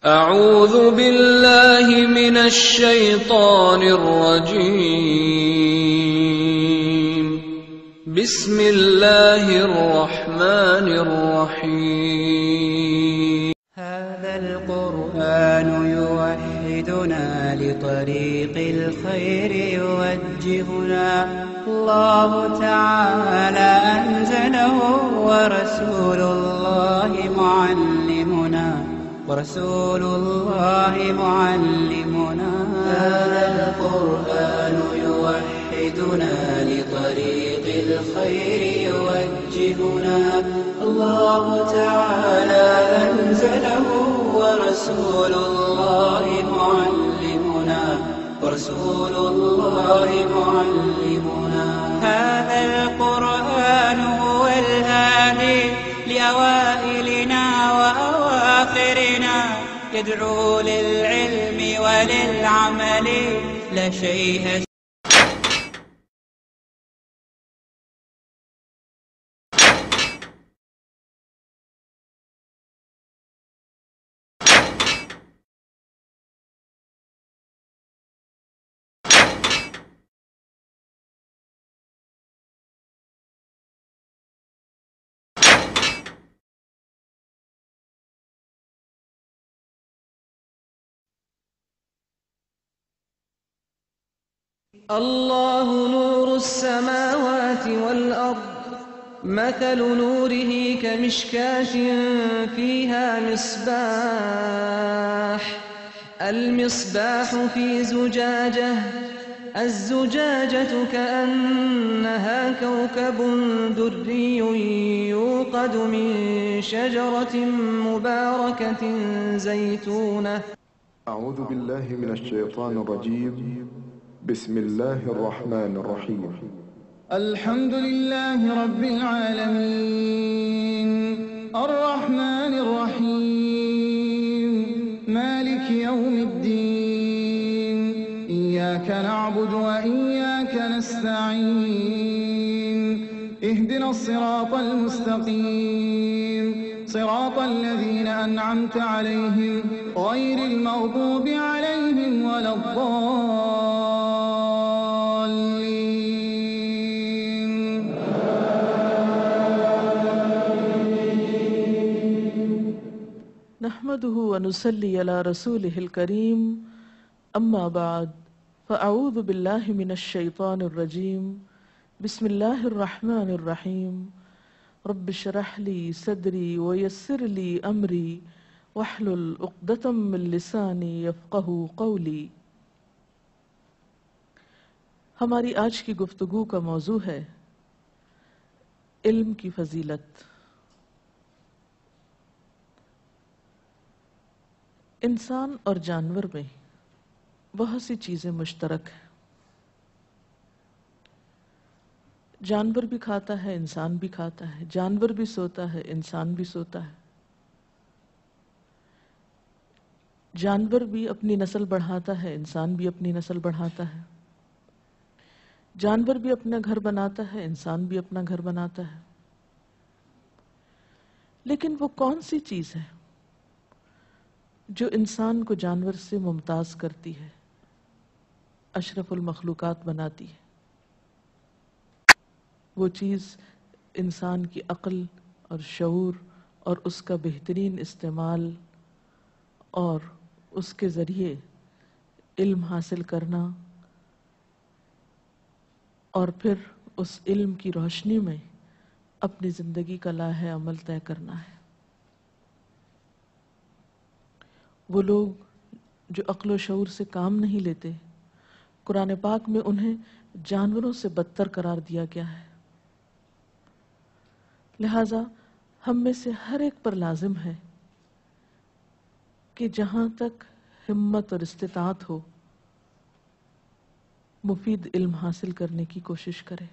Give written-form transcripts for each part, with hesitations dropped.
اعوذ باللہ من الشیطان الرجیم بسم اللہ الرحمن الرحیم هذا القرآن يوحدنا لطريق الخير يوجهنا الله تعالى أنزله ورسول الله معلمنا هذا القرآن يوحدنا لطريق الخير يوجهنا الله تعالى أنزله ورسول الله معلمنا هذا القرآن هو الهادي لأوائلنا وأواخرنا يدعو للعلم وللعمل لا شيء اللہ نور السماوات والأرض مثل نوره كمشكاة فيها مصباح المصباح في زجاجة الزجاجة كأنها كوكب دري يوقد من شجرة مباركة زيتونة أعوذ بالله من الشيطان الرجيم بسم الله الرحمن الرحيم الحمد لله رب العالمين الرحمن الرحيم مالك يوم الدين إياك نعبد وإياك نستعين اهدنا الصراط المستقيم صراط الذين أنعمت عليهم غير المغضوب عليهم ولا الضالين نحمده ونصلي على رسوله الكريم أما بعد فأعوذ بالله من الشيطان الرجيم بسم الله الرحمن الرحيم رب اشرح لي صدري ويسر لي أمري واحلل عقدة من لساني يفقهوا قولي۔ ہماری آج کی گفتگو کا موضوع ہے علم کی فضیلت۔ انسان اور جانور میں بہت سی چیزیں مشترک ہیں۔ جانور بھی کھاتا ہے، انسان بھی کھاتا ہے، جانور بھی سوتا ہے، انسان بھی سوتا ہے، جانور بھی اپنی نسل بڑھاتا ہے، انسان بھی اپنی نسل بڑھاتا ہے، جانور بھی اپنا گھر بناتا ہے، انسان بھی اپنا گھر بناتا ہے۔ لیکن وہ کون سی چیز ہے جو انسان کو جانور سے ممتاز کرتی ہے، اشرف المخلوقات بناتی ہے؟ وہ چیز انسان کی عقل اور شعور اور اس کا بہترین استعمال اور اس کے ذریعے علم حاصل کرنا اور پھر اس علم کی روشنی میں اپنی زندگی کا لائحہ عمل طے کرنا ہے۔ وہ لوگ جو عقل و شعور سے کام نہیں لیتے، قرآن پاک میں انہیں جانوروں سے بدتر قرار دیا گیا ہے۔ لہذا ہم میں سے ہر ایک پر لازم ہے کہ جہاں تک ہمت اور استطاعت ہو مفید علم حاصل کرنے کی کوشش کرے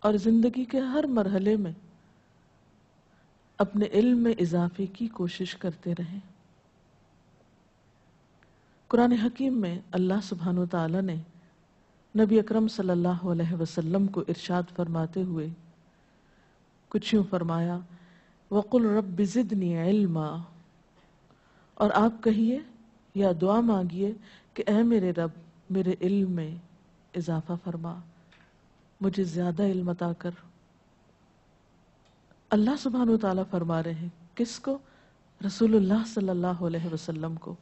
اور زندگی کے ہر مرحلے میں اپنے علم میں اضافے کی کوشش کرتے رہیں۔ قرآن حکیم میں اللہ سبحانہ وتعالی نے نبی اکرم صلی اللہ علیہ وسلم کو ارشاد فرماتے ہوئے کچھ یوں فرمایا، وَقُلْ رَبِّ زِدْنِي عِلْمًا، اور آپ کہیے یا دعا مانگیے کہ اے میرے رب میرے علم میں اضافہ فرما، مجھے زیادہ علم عطا کر۔ اللہ سبحانہ وتعالیٰ فرما رہے ہیں کس کو؟ رسول اللہ صلی اللہ علیہ وسلم کو۔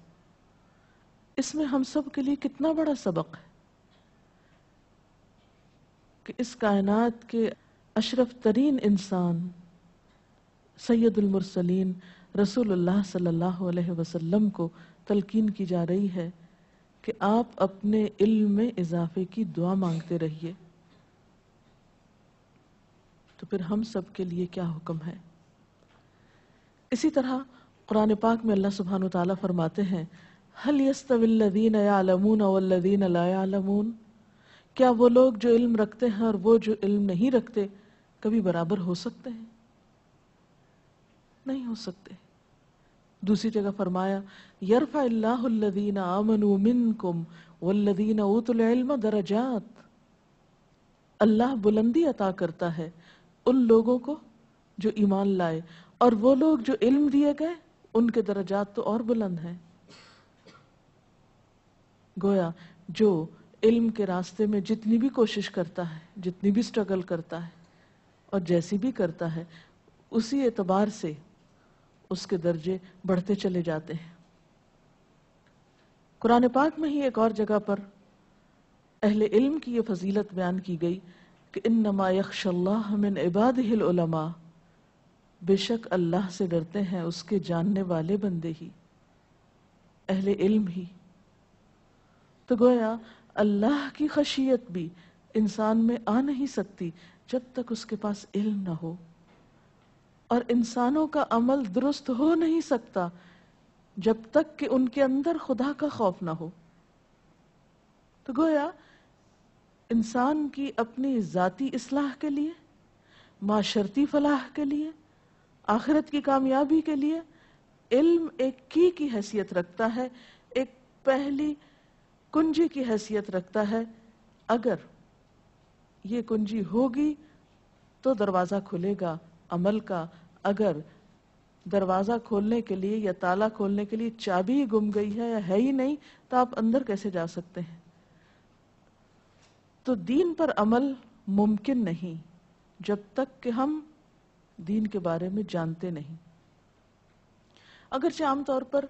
اس میں ہم سب کے لیے کتنا بڑا سبق ہے کہ اس کائنات کے اشرف ترین انسان سید المرسلین رسول اللہ صلی اللہ علیہ وسلم کو تلقین کی جا رہی ہے کہ آپ اپنے علم میں اضافے کی دعا مانگتے رہیے۔ تو پھر ہم سب کے لیے کیا حکم ہے؟ اسی طرح قرآن پاک میں اللہ سبحانہ وتعالیٰ فرماتے ہیں هل يستوي الذين يعلمون والذين لا يعلمون، کیا وہ لوگ جو علم رکھتے ہیں اور وہ جو علم نہیں رکھتے کبھی برابر ہو سکتے ہیں؟ نہیں ہو سکتے۔ دوسری جگہ فرمایا یرفع اللہ الذین آمنوا منکم والذین اوتوا العلم درجات، اللہ بلندی عطا کرتا ہے ان لوگوں کو جو ایمان لائے، اور وہ لوگ جو علم دیے گئے ان کے درجات تو اور بلند ہیں۔ گویا جو علم کے راستے میں جتنی بھی کوشش کرتا ہے، جتنی بھی سٹرگل کرتا ہے اور جیسی بھی کرتا ہے، اسی اعتبار سے اس کے درجے بڑھتے چلے جاتے ہیں۔ قرآن پاک میں ہی ایک اور جگہ پر اہل علم کی یہ فضیلت بیان کی گئی کہ انما یخشی اللہ من عبادہ العلماء، بے شک اللہ سے ڈرتے ہیں اس کے جاننے والے بندے ہی، اہل علم ہی۔ تو گویا اللہ کی خشیت بھی انسان میں آ نہیں سکتی جب تک اس کے پاس علم نہ ہو، اور انسانوں کا عمل درست ہو نہیں سکتا جب تک کہ ان کے اندر خدا کا خوف نہ ہو۔ تو گویا انسان کی اپنی ذاتی اصلاح کے لیے، معاشرتی فلاح کے لیے، آخرت کی کامیابی کے لیے علم ایک کی حیثیت رکھتا ہے، ایک پہلی کنجی کی حیثیت رکھتا ہے۔ اگر یہ کنجی ہوگی تو دروازہ کھلے گا عمل کا، اگر دروازہ کھولنے کے لیے یا تالا کھولنے کے لیے چابی گم گئی ہے یا ہے ہی نہیں تو آپ اندر کیسے جا سکتے ہیں؟ تو دین پر عمل ممکن نہیں جب تک کہ ہم دین کے بارے میں جانتے نہیں۔ اگرچہ عام طور پر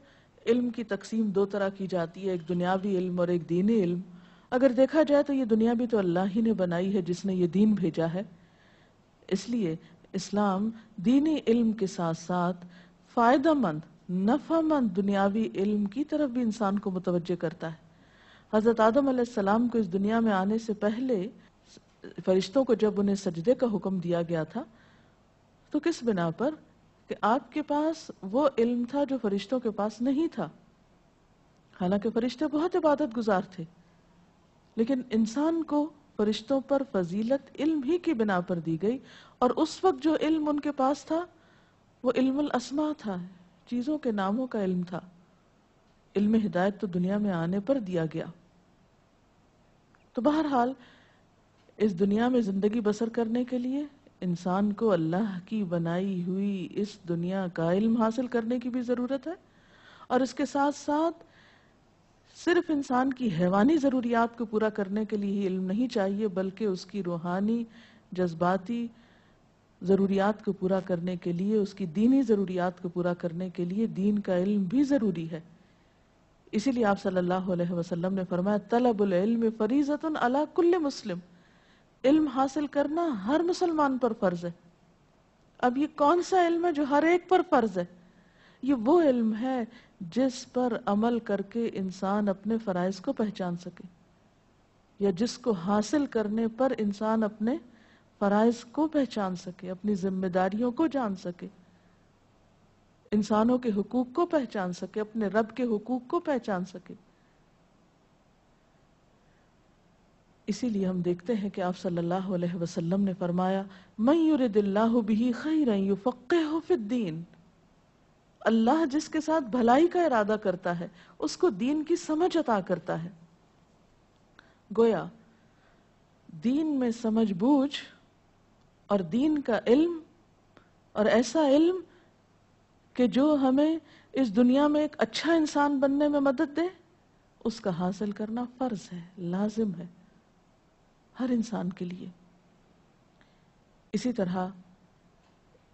علم کی تقسیم دو طرح کی جاتی ہے، ایک دنیاوی علم اور ایک دینی علم۔ اگر دیکھا جائے تو یہ دنیا بھی تو اللہ ہی نے بنائی ہے جس نے یہ دین بھیجا ہے، اس لیے اسلام دینی علم کے ساتھ ساتھ فائدہ مند، نفع مند دنیاوی علم کی طرف بھی انسان کو متوجہ کرتا ہے۔ حضرت آدم علیہ السلام کو اس دنیا میں آنے سے پہلے فرشتوں کو جب انہیں سجدے کا حکم دیا گیا تھا تو کس بنا پر؟ کہ آپ کے پاس وہ علم تھا جو فرشتوں کے پاس نہیں تھا۔ حالانکہ فرشتے بہت عبادت گزار تھے، لیکن انسان کو فرشتوں پر فضیلت علم ہی کی بنا پر دی گئی، اور اس وقت جو علم ان کے پاس تھا وہ علم الاسماء تھا، چیزوں کے ناموں کا علم تھا۔ علم ہدایت تو دنیا میں آنے پر دیا گیا۔ تو بہرحال اس دنیا میں زندگی بسر کرنے کے لیے انسان کو اللہ کی بنائی ہوئی اس دنیا کا علم حاصل کرنے کی بھی ضرورت ہے، اور اس کے ساتھ ساتھ صرف انسان کی حیوانی ضروریات کو پورا کرنے کے لیے ہی علم نہیں چاہیے، بلکہ اس کی روحانی، جذباتی ضروریات کو پورا کرنے کے لیے، اس کی دینی ضروریات کو پورا کرنے کے لیے دین کا علم بھی ضروری ہے۔ اسی لیے آپ صلی اللہ علیہ وسلم نے فرمایا طلب العلم فریضۃ علی کل مسلم، علم حاصل کرنا ہر مسلمان پر فرض ہے۔ اب یہ کون سا علم ہے جو ہر ایک پر فرض ہے؟ یہ وہ علم ہے جس پر عمل کر کے انسان اپنے فرائض کو پہچان سکے، یا جس کو حاصل کرنے پر انسان اپنے فرائض کو پہچان سکے، اپنی ذمہ داریوں کو جان سکے، انسانوں کے حقوق کو پہچان سکے، اپنے رب کے حقوق کو پہچان سکے۔ اسی لیے ہم دیکھتے ہیں کہ آپ صلی اللہ علیہ وسلم نے فرمایا من یرد اللہ بہ خیرا یفقہہ فی الدین، اللہ جس کے ساتھ بھلائی کا ارادہ کرتا ہے اس کو دین کی سمجھ عطا کرتا ہے۔ گویا دین میں سمجھ بوجھ اور دین کا علم، اور ایسا علم کہ جو ہمیں اس دنیا میں ایک اچھا انسان بننے میں مدد دے، اس کا حاصل کرنا فرض ہے، لازم ہے ہر انسان کے لیے۔ اسی طرح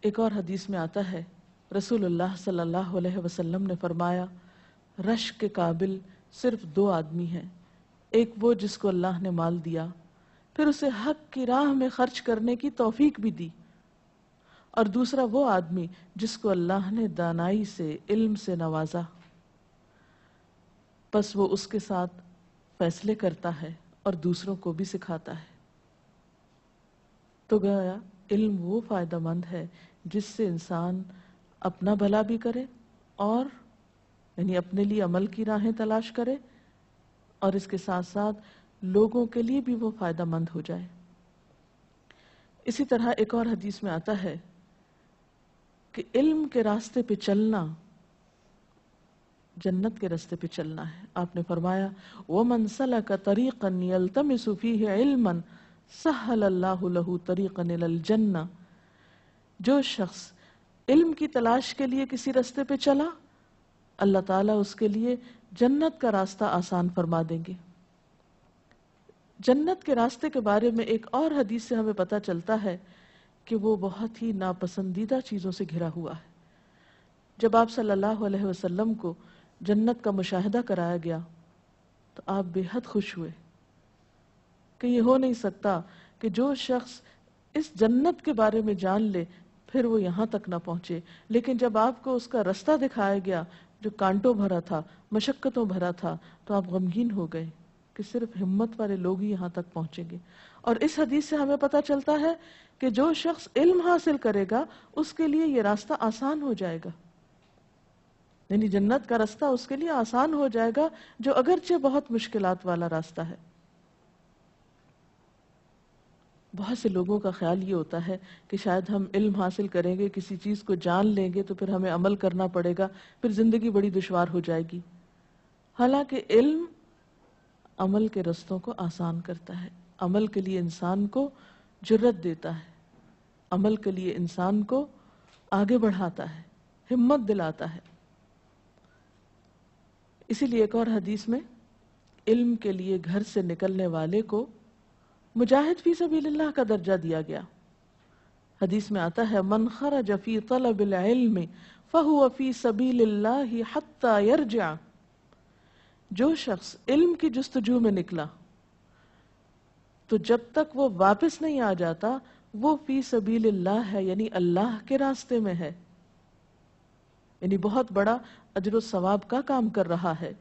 ایک اور حدیث میں آتا ہے، رسول اللہ صلی اللہ علیہ وسلم نے فرمایا رشک کے قابل صرف 2 آدمی ہیں، ایک وہ جس کو اللہ نے مال دیا پھر اسے حق کی راہ میں خرچ کرنے کی توفیق بھی دی، اور دوسرا وہ آدمی جس کو اللہ نے دانائی سے، علم سے نوازا، پس وہ اس کے ساتھ فیصلے کرتا ہے اور دوسروں کو بھی سکھاتا ہے۔ تو گویا علم وہ فائدہ مند ہے جس سے انسان اپنا بھلا بھی کرے اور یعنی اپنے لیے عمل کی راہیں تلاش کرے، اور اس کے ساتھ ساتھ لوگوں کے لیے بھی وہ فائدہ مند ہو جائے۔ اسی طرح ایک اور حدیث میں آتا ہے کہ علم کے راستے پہ چلنا جنت کے راستے پہ چلنا ہے۔ آپ نے فرمایا وَمَنْ سَلَكَ طَرِيقًا يَلْتَمِسُ فِيهِ عِلْمًا سَهَّلَ اللَّهُ لَهُ طَرِيقًا إِلَى الْجَنَّةِ، جو شخص علم کی تلاش کے لیے کسی راستے پہ چلا، اللہ تعالیٰ اس کے لیے جنت کا راستہ آسان فرما دیں گے۔ جنت کے راستے کے بارے میں ایک اور حدیث سے ہمیں پتہ چلتا ہے کہ وہ بہت ہی ناپسندیدہ چیزوں سے گھرا ہوا ہے۔ جب آپ صلی اللہ علیہ وسلم کو جنت کا مشاہدہ کرایا گیا تو آپ بے حد خوش ہوئے کہ یہ ہو نہیں سکتا کہ جو شخص اس جنت کے بارے میں جان لے پھر وہ یہاں تک نہ پہنچے، لیکن جب آپ کو اس کا راستہ دکھایا گیا جو کانٹوں بھرا تھا، مشقتوں بھرا تھا، تو آپ غمگین ہو گئے کہ صرف ہمت والے لوگ ہی یہاں تک پہنچیں گے۔ اور اس حدیث سے ہمیں پتہ چلتا ہے کہ جو شخص علم حاصل کرے گا اس کے لیے یہ راستہ آسان ہو جائے گا، یعنی جنت کا راستہ اس کے لیے آسان ہو جائے گا، جو اگرچہ بہت مشکلات والا راستہ ہے۔ بہت سے لوگوں کا خیال یہ ہوتا ہے کہ شاید ہم علم حاصل کریں گے، کسی چیز کو جان لیں گے تو پھر ہمیں عمل کرنا پڑے گا، پھر زندگی بڑی دشوار ہو جائے گی۔ حالانکہ علم عمل کے رستوں کو آسان کرتا ہے، عمل کے لیے انسان کو جرت دیتا ہے، عمل کے لیے انسان کو آگے بڑھاتا ہے، ہمت دلاتا ہے۔ اسی لیے ایک اور حدیث میں علم کے لیے گھر سے نکلنے والے کو مجاہد فی سبیل اللہ کا درجہ دیا گیا۔ حدیث میں آتا ہے من خرج فی طلب العلم فہو فی سبیل اللہ حتی یرجع، جو شخص علم کی جستجو میں نکلا تو جب تک وہ واپس نہیں آ جاتا وہ فی سبیل اللہ ہے، یعنی اللہ کے راستے میں ہے، یعنی بہت بڑا اجر و ثواب کا کام کر رہا ہے۔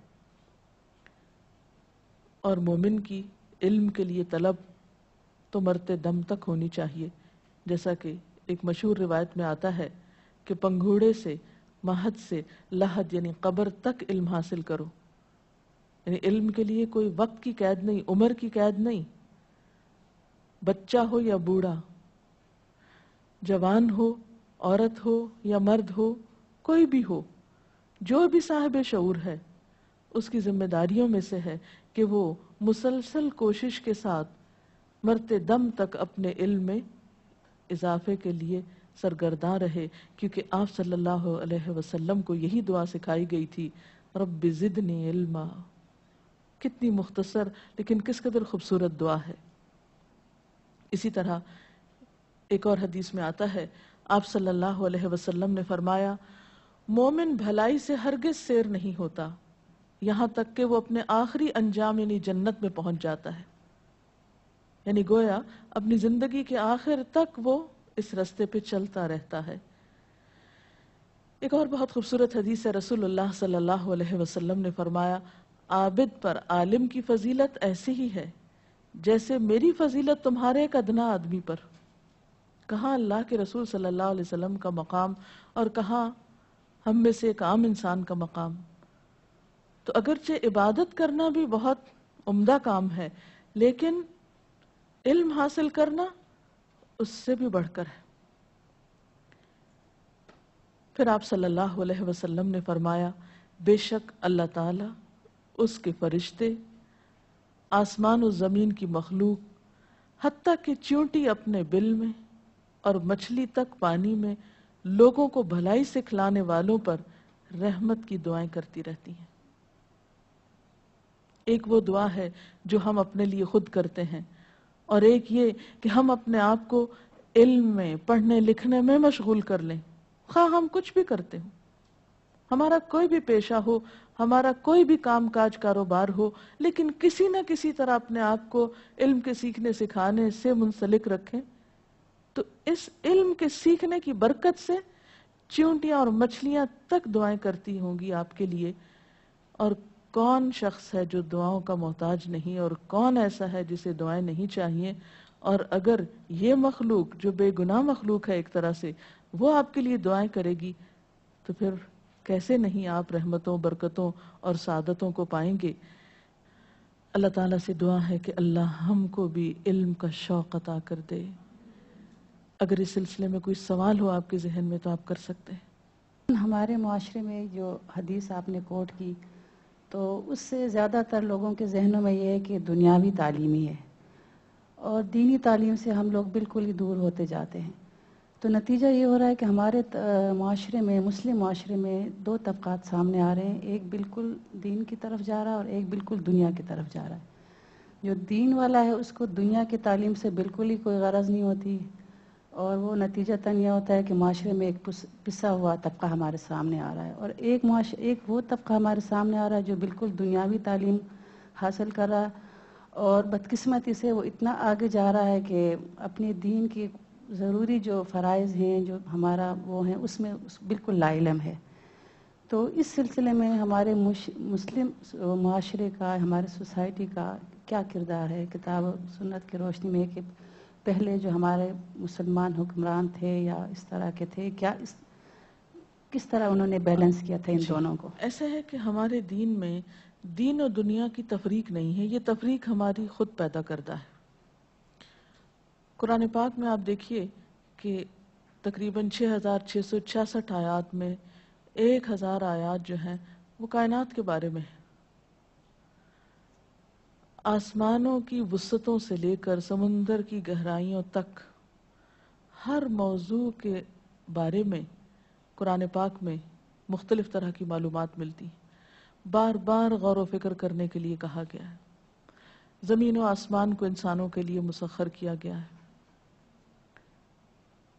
اور مومن کی علم کے لیے طلب تو مرتے دم تک ہونی چاہیے، جیسا کہ ایک مشہور روایت میں آتا ہے کہ پنگھوڑے سے، مہد سے لحد یعنی قبر تک علم حاصل کرو، یعنی علم کے لیے کوئی وقت کی قید نہیں، عمر کی قید نہیں، بچہ ہو یا بوڑھا، جوان ہو، عورت ہو یا مرد ہو، کوئی بھی ہو، جو بھی صاحب شعور ہے اس کی ذمہ داریوں میں سے ہے کہ وہ مسلسل کوشش کے ساتھ مرتے دم تک اپنے علم میں اضافے کے لیے سرگرداں رہے، کیونکہ آپ صلی اللہ علیہ وسلم کو یہی دعا سکھائی گئی تھی، رب زدنی علما۔ کتنی مختصر لیکن کس قدر خوبصورت دعا ہے۔ اسی طرح ایک اور حدیث میں آتا ہے آپ صلی اللہ علیہ وسلم نے فرمایا مومن بھلائی سے ہرگز سیر نہیں ہوتا یہاں تک کہ وہ اپنے آخری انجام یعنی جنت میں پہنچ جاتا ہے، یعنی گویا اپنی زندگی کے آخر تک وہ اس راستے پہ چلتا رہتا ہے۔ ایک اور بہت خوبصورت حدیث ہے، رسول اللہ صلی اللہ علیہ وسلم نے فرمایا عابد پر عالم کی فضیلت ایسی ہی ہے جیسے میری فضیلت تمہارے ایک ادنا آدمی پر۔ کہاں اللہ کے رسول صلی اللہ علیہ وسلم کا مقام اور کہاں ہم میں سے ایک عام انسان کا مقام۔ تو اگرچہ عبادت کرنا بھی بہت عمدہ کام ہے، لیکن علم حاصل کرنا اس سے بھی بڑھ کر ہے۔ پھر آپ صلی اللہ علیہ وسلم نے فرمایا بے شک اللہ تعالی، اس کے فرشتے، آسمان و زمین کی مخلوق، حتیٰ کہ چیونٹی اپنے بل میں اور مچھلی تک پانی میں لوگوں کو بھلائی سکھلانے والوں پر رحمت کی دعائیں کرتی رہتی ہیں. ایک وہ دعا ہے جو ہم اپنے لیے خود کرتے ہیں، اور ایک یہ کہ ہم اپنے آپ کو علم میں، پڑھنے لکھنے میں مشغول کر لیں. خواہ ہم کچھ بھی کرتے ہوں، ہمارا کوئی بھی پیشہ ہو، ہمارا کوئی بھی کام کاج کاروبار ہو، لیکن کسی نہ کسی طرح اپنے آپ کو علم کے سیکھنے سکھانے سے منسلک رکھیں. تو اس علم کے سیکھنے کی برکت سے چیونٹیاں اور مچھلیاں تک دعائیں کرتی ہوں گی آپ کے لیے. اور کون شخص ہے جو دعاؤں کا محتاج نہیں، اور کون ایسا ہے جسے دعائیں نہیں چاہیے؟ اور اگر یہ مخلوق جو بے گناہ مخلوق ہے ایک طرح سے، وہ آپ کے لیے دعائیں کرے گی، تو پھر کیسے نہیں آپ رحمتوں، برکتوں اور سعادتوں کو پائیں گے. اللہ تعالیٰ سے دعا ہے کہ اللہ ہم کو بھی علم کا شوق عطا کر دے. اگر اس سلسلے میں کوئی سوال ہو آپ کے ذہن میں تو آپ کر سکتے ہیں. ہمارے معاشرے میں جو حدیث آپ نے کوٹ کی، تو اس سے زیادہ تر لوگوں کے ذہنوں میں یہ ہے کہ دنیاوی تعلیم ہی ہے، اور دینی تعلیم سے ہم لوگ بالکل ہی دور ہوتے جاتے ہیں. تو نتیجہ یہ ہو رہا ہے کہ ہمارے معاشرے میں، مسلم معاشرے میں دو طبقات سامنے آ رہے ہیں. ایک بالکل دین کی طرف جا رہا ہے اور ایک بالکل دنیا کی طرف جا رہا ہے. جو دین والا ہے اس کو دنیا کی تعلیم سے بالکل ہی کوئی غرض نہیں ہوتی، اور وہ نتیجتاً یہ ہوتا ہے کہ معاشرے میں ایک پسا ہوا طبقہ ہمارے سامنے آ رہا ہے. اور ایک وہ طبقہ ہمارے سامنے آ رہا ہے جو بالکل دنیاوی تعلیم حاصل کر رہا ہے، اور بدقسمتی سے وہ اتنا آگے جا رہا ہے کہ اپنے دین کی ضروری جو فرائض ہیں، جو ہمارا وہ ہیں، اس میں بالکل لا علم ہے. تو اس سلسلے میں ہمارے مسلم معاشرے کا، ہمارے سوسائٹی کا کیا کردار ہے کتاب و سنت کی روشنی میں، کہ پہلے جو ہمارے مسلمان حکمران تھے یا اس طرح کے تھے، کس طرح انہوں نے بیلنس کیا تھا ان دونوں کو؟ ایسا ہے کہ ہمارے دین میں دین اور دنیا کی تفریق نہیں ہے، یہ تفریق ہماری خود پیدا کردہ ہے. قرآن پاک میں آپ دیکھیے کہ تقریباً 6666 آیات میں 1000 آیات جو ہیں وہ کائنات کے بارے میں ہے. آسمانوں کی وسعتوں سے لے کر سمندر کی گہرائیوں تک ہر موضوع کے بارے میں قرآن پاک میں مختلف طرح کی معلومات ملتی ہیں. بار بار غور و فکر کرنے کے لیے کہا گیا ہے. زمین و آسمان کو انسانوں کے لیے مسخر کیا گیا ہے.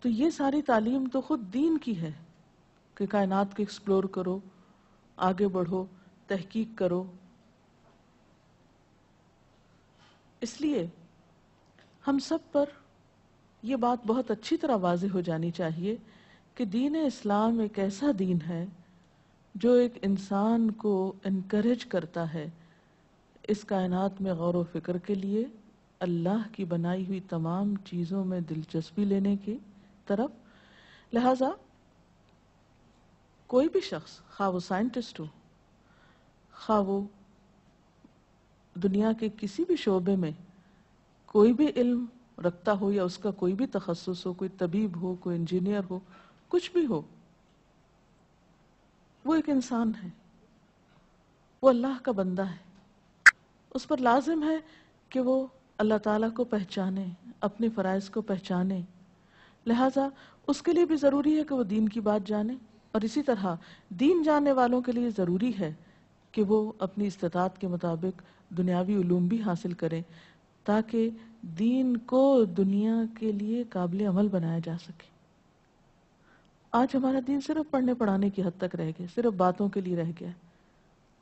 تو یہ ساری تعلیم تو خود دین کی ہے کہ کائنات کو ایکسپلور کرو، آگے بڑھو، تحقیق کرو. اس لیے ہم سب پر یہ بات بہت اچھی طرح واضح ہو جانی چاہیے کہ دین اسلام ایک ایسا دین ہے جو ایک انسان کو انکریج کرتا ہے اس کائنات میں غور و فکر کے لیے، اللہ کی بنائی ہوئی تمام چیزوں میں دلچسپی لینے کی طرف. لہذا کوئی بھی شخص، خواہ وہ سائنٹسٹ ہو، خواہ وہ دنیا کے کسی بھی شعبے میں کوئی بھی علم رکھتا ہو یا اس کا کوئی بھی تخصص ہو، کوئی طبیب ہو، کوئی انجینئر ہو، کچھ بھی ہو، وہ ایک انسان ہے، وہ اللہ کا بندہ ہے. اس پر لازم ہے کہ وہ اللہ تعالیٰ کو پہچانے، اپنے فرائض کو پہچانے. لہٰذا اس کے لیے بھی ضروری ہے کہ وہ دین کی بات جانے، اور اسی طرح دین جاننے والوں کے لیے ضروری ہے کہ وہ اپنی استطاعت کے مطابق دنیاوی علوم بھی حاصل کریں تاکہ دین کو دنیا کے لیے قابل عمل بنایا جا سکے. آج ہمارا دین صرف پڑھنے پڑھانے کی حد تک رہ گیا، صرف باتوں کے لیے رہ گیا.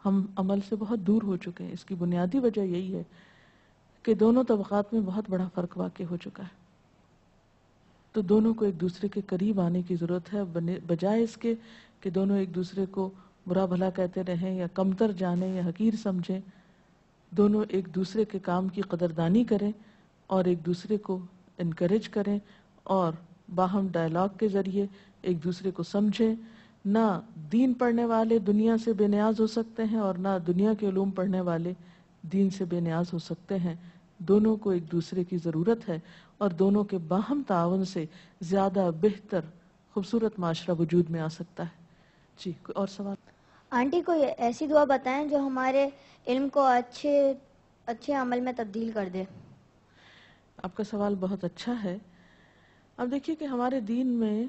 ہم عمل سے بہت دور ہو چکے ہیں. اس کی بنیادی وجہ یہی ہے کہ دونوں طبقات میں بہت بڑا فرق واقع ہو چکا ہے. تو دونوں کو ایک دوسرے کے قریب آنے کی ضرورت ہے، بجائے اس کے کہ دونوں ایک دوسرے کو برا بھلا کہتے رہیں یا کمتر جانیں یا حقیر سمجھیں. دونوں ایک دوسرے کے کام کی قدردانی کریں اور ایک دوسرے کو انکریج کریں اور باہم ڈائلاگ کے ذریعے ایک دوسرے کو سمجھیں. نہ دین پڑھنے والے دنیا سے بے نیاز ہو سکتے ہیں اور نہ دنیا کے علوم پڑھنے والے دین سے بے نیاز ہو سکتے ہیں. دونوں کو ایک دوسرے کی ضرورت ہے اور دونوں کے باہم تعاون سے زیادہ بہتر خوبصورت معاشرہ وجود میں آ سکتا ہے. جی کوئی اور سوال؟ آنٹی کوئی ایسی دعا بتائیں جو ہمارے علم کو اچھے عمل میں تبدیل کر دے. آپ کا سوال بہت اچھا ہے. اب دیکھیے کہ ہمارے دین میں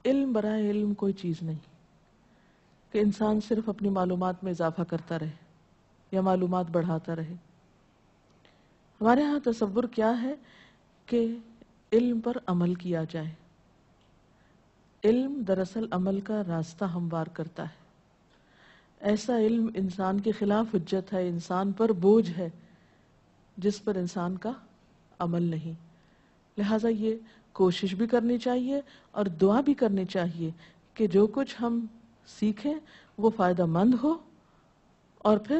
علم برائے علم کوئی چیز نہیں. کہ انسان صرف اپنی معلومات میں اضافہ کرتا رہے یا معلومات بڑھاتا رہے. ہمارے ہاں تصور کیا ہے کہ علم پر عمل کیا جائے. علم دراصل عمل کا راستہ ہموار کرتا ہے. ایسا علم انسان کے خلاف حجت ہے، انسان پر بوجھ ہے جس پر انسان کا عمل نہیں. لہٰذا یہ کوشش بھی کرنی چاہیے اور دعا بھی کرنی چاہیے کہ جو کچھ ہم سیکھیں وہ فائدہ مند ہو اور پھر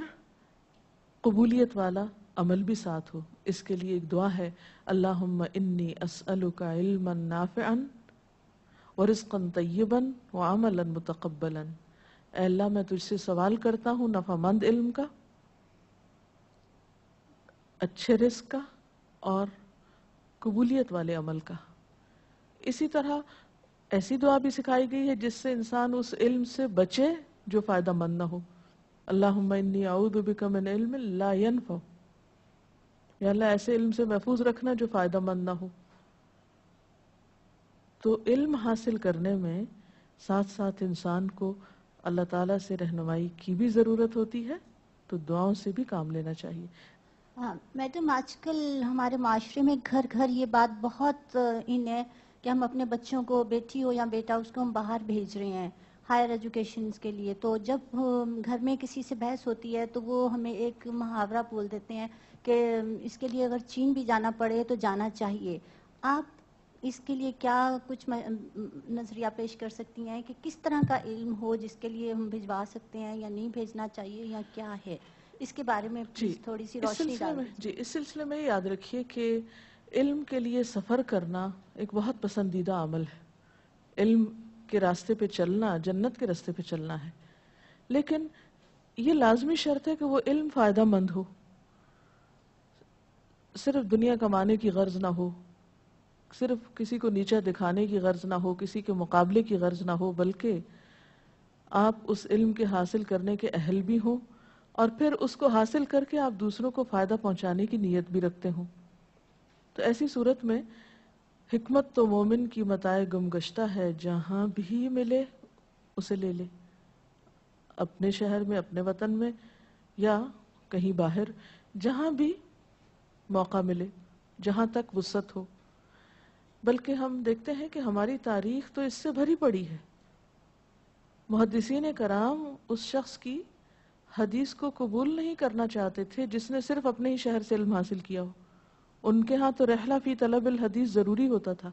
قبولیت والا عمل بھی ساتھ ہو. اس کے لیے ایک دعا ہے، اللہم انی اسألک علما نافعا ورزقا طیبا وعملا متقبلا. اے اللہ میں تجھ سے سوال کرتا ہوں نفع مند علم کا، اچھے رزق کا اور قبولیت والے عمل کا. اسی طرح ایسی دعا بھی سکھائی گئی ہے جس سے انسان اس علم سے بچے جو فائدہ مند نہ ہو. اللہم انی اعوذ بک من علم لا ینفع. یا اللہ ایسے علم سے محفوظ رکھنا جو فائدہ مند نہ ہو. تو علم حاصل کرنے میں ساتھ ساتھ انسان کو اللہ تعالیٰ سے رہنمائی کی بھی ضرورت ہوتی ہے، تو دعاؤں سے بھی کام لینا چاہیے. ہاں میڈم، آج کل ہمارے معاشرے میں گھر گھر یہ بات بہت ان ہے کہ ہم اپنے بچوں کو، بیٹی ہو یا بیٹا، اس کو ہم باہر بھیج رہے ہیں ہائر ایجوکیشنز کے لیے. تو جب گھر میں کسی سے بحث ہوتی ہے تو وہ ہمیں ایک محاورہ بول دیتے ہیں کہ اس کے لیے اگر چین بھی جانا پڑے تو جانا چاہیے. آپ اس کے لیے کیا کچھ نظریہ پیش کر سکتی ہیں کہ کس طرح کا علم ہو جس کے لیے ہم بھجوا سکتے ہیں یا نہیں بھیجنا چاہیے، یا کیا ہے اس کے بارے میں تھوڑی سی روشنی ڈالیں. جی، اس سلسلے میں یاد رکھیے کہ علم کے لیے سفر کرنا ایک بہت پسندیدہ عمل ہے. علم کے راستے پہ چلنا جنت کے راستے پہ چلنا ہے، لیکن یہ لازمی شرط ہے کہ وہ علم فائدہ مند ہو، صرف دنیا کمانے کی غرض نہ ہو، صرف کسی کو نیچا دکھانے کی غرض نہ ہو، کسی کے مقابلے کی غرض نہ ہو، بلکہ آپ اس علم کے حاصل کرنے کے اہل بھی ہوں اور پھر اس کو حاصل کر کے آپ دوسروں کو فائدہ پہنچانے کی نیت بھی رکھتے ہوں. تو ایسی صورت میں حکمت تو مومن کی متاع گم گشتہ ہے، جہاں بھی ملے اسے لے لے، اپنے شہر میں، اپنے وطن میں یا کہیں باہر، جہاں بھی موقع ملے، جہاں تک وسعت ہو. بلکہ ہم دیکھتے ہیں کہ ہماری تاریخ تو اس سے بھری پڑی ہے. محدثین کرام اس شخص کی حدیث کو قبول نہیں کرنا چاہتے تھے جس نے صرف اپنے ہی شہر سے علم حاصل کیا ہو. ان کے ہاں تو رحلہ فی طلب الحدیث ضروری ہوتا تھا.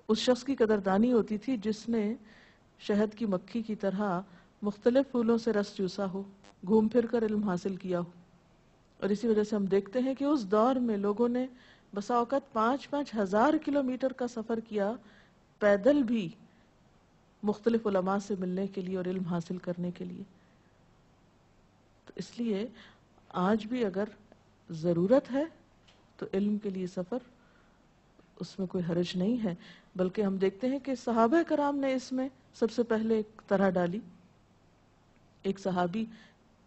اس شخص کی قدردانی ہوتی تھی جس نے شہد کی مکھی کی طرح مختلف پھولوں سے رس چوسا ہو، گھوم پھر کر علم حاصل کیا ہو. اور اسی وجہ سے ہم دیکھتے ہیں کہ اس دور میں لوگوں نے بسا اوقات 5,000 5,000 کلومیٹر کا سفر کیا پیدل بھی، مختلف علماء سے ملنے کے لیے اور علم حاصل کرنے کے لیے. تو اس لیے آج بھی اگر ضرورت ہے تو علم کے لیے سفر، اس میں کوئی حرج نہیں ہے. بلکہ ہم دیکھتے ہیں کہ صحابہ کرام نے اس میں سب سے پہلے ایک طرح ڈالی. ایک صحابی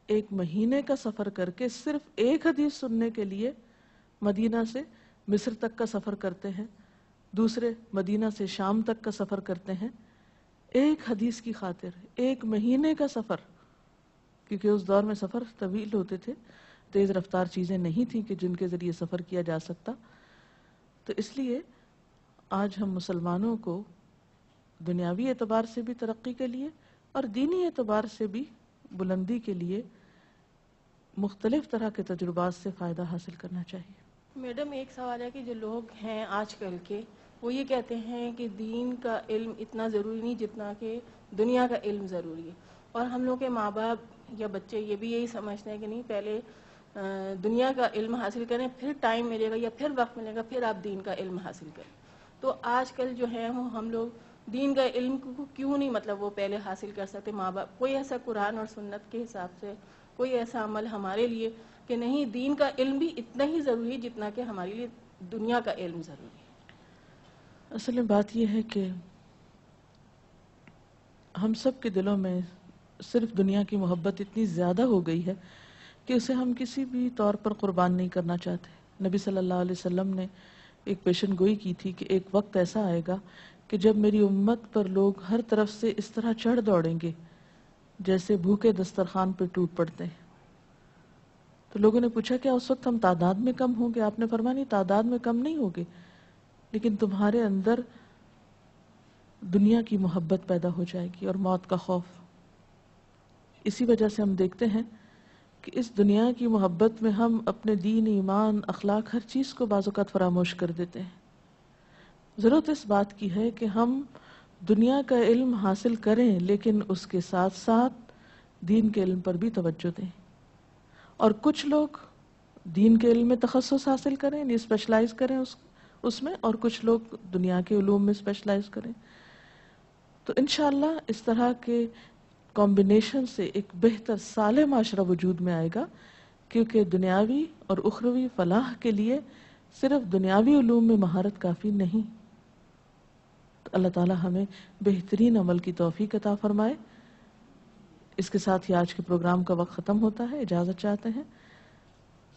1 مہینے کا سفر کر کے صرف ایک حدیث سننے کے لیے مدینہ سے مصر تک کا سفر کرتے ہیں، دوسرے مدینہ سے شام تک کا سفر کرتے ہیں، ایک حدیث کی خاطر 1 مہینے کا سفر. کیونکہ اس دور میں سفر طویل ہوتے تھے، تیز رفتار چیزیں نہیں تھیں کہ جن کے ذریعے سفر کیا جا سکتا. تو اس لیے آج ہم مسلمانوں کو دنیاوی اعتبار سے بھی ترقی کے لیے اور دینی اعتبار سے بھی بلندی کے لیے مختلف طرح کے تجربات سے فائدہ حاصل کرنا چاہیے. میڈم، ایک سوال ہے کہ جو لوگ ہیں آج کل کے، وہ یہ کہتے ہیں کہ دین کا علم اتنا ضروری نہیں جتنا کہ دنیا کا علم ضروری ہے. اور ہم لوگ کے ماں باپ یا بچے یہ بھی یہی سمجھتے ہیں کہ نہیں، پہلے دنیا کا علم حاصل کریں، پھر ٹائم ملے گا یا پھر وقت ملے گا پھر آپ دین کا علم حاصل کریں. تو آج کل جو ہے ہم لوگ دین کا علم کو کیوں نہیں وہ پہلے حاصل کر سکتے؟ ماں باپ کوئی ایسا قرآن اور سنت کے حساب سے کوئی ایسا عمل ہمارے لیے کہ نہیں، دین کا علم بھی اتنا ہی ضروری ہے جتنا کہ ہمارے لیے دنیا کا علم ضروری ہے. اصل میں بات یہ ہے کہ ہم سب کے دلوں میں صرف دنیا کی محبت اتنی زیادہ ہو گئی ہے کہ اسے ہم کسی بھی طور پر قربان نہیں کرنا چاہتے. نبی صلی اللہ علیہ وسلم نے ایک پیشن گوئی کی تھی کہ ایک وقت ایسا آئے گا کہ جب میری امت پر لوگ ہر طرف سے اس طرح چڑھ دوڑیں گے جیسے بھوکے دسترخوان پہ ٹوٹ پڑتے ہیں. تو لوگوں نے پوچھا کیا اس وقت ہم تعداد میں کم ہوں گے؟ آپ نے فرمایا نہیں، تعداد میں کم نہیں ہوگے، لیکن تمہارے اندر دنیا کی محبت پیدا ہو جائے گی اور موت کا خوف. اسی وجہ سے ہم دیکھتے ہیں کہ اس دنیا کی محبت میں ہم اپنے دین، ایمان، اخلاق، ہر چیز کو بعض اوقات فراموش کر دیتے ہیں. ضرورت اس بات کی ہے کہ ہم دنیا کا علم حاصل کریں، لیکن اس کے ساتھ ساتھ دین کے علم پر بھی توجہ دیں. اور کچھ لوگ دین کے علم میں تخصص حاصل کریں، یعنی اسپیشلائز کریں اس میں، اور کچھ لوگ دنیا کے علوم میں اسپیشلائز کریں. تو انشاءاللہ اس طرح کے کمبینیشن سے ایک بہتر صالح معاشرہ وجود میں آئے گا، کیونکہ دنیاوی اور اخروی فلاح کے لیے صرف دنیاوی علوم میں مہارت کافی نہیں. تو اللہ تعالی ہمیں بہترین عمل کی توفیق عطا فرمائے. اس کے ساتھ ہی آج کے پروگرام کا وقت ختم ہوتا ہے، اجازت چاہتے ہیں.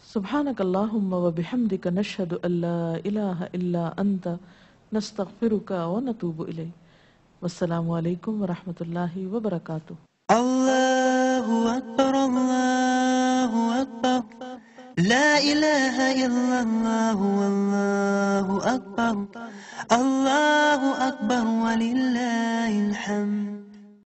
سبحانک اللہم و بحمدک نشہد ان لا الہ الا انت نستغفرک و نتوب الیک. والسلام علیکم ورحمۃ اللہ وبرکاتہ. اللہ اکبر اللہ اکبر لا الہ الا اللہ واللہ اکبر اللہ اکبر وللہ الحمد.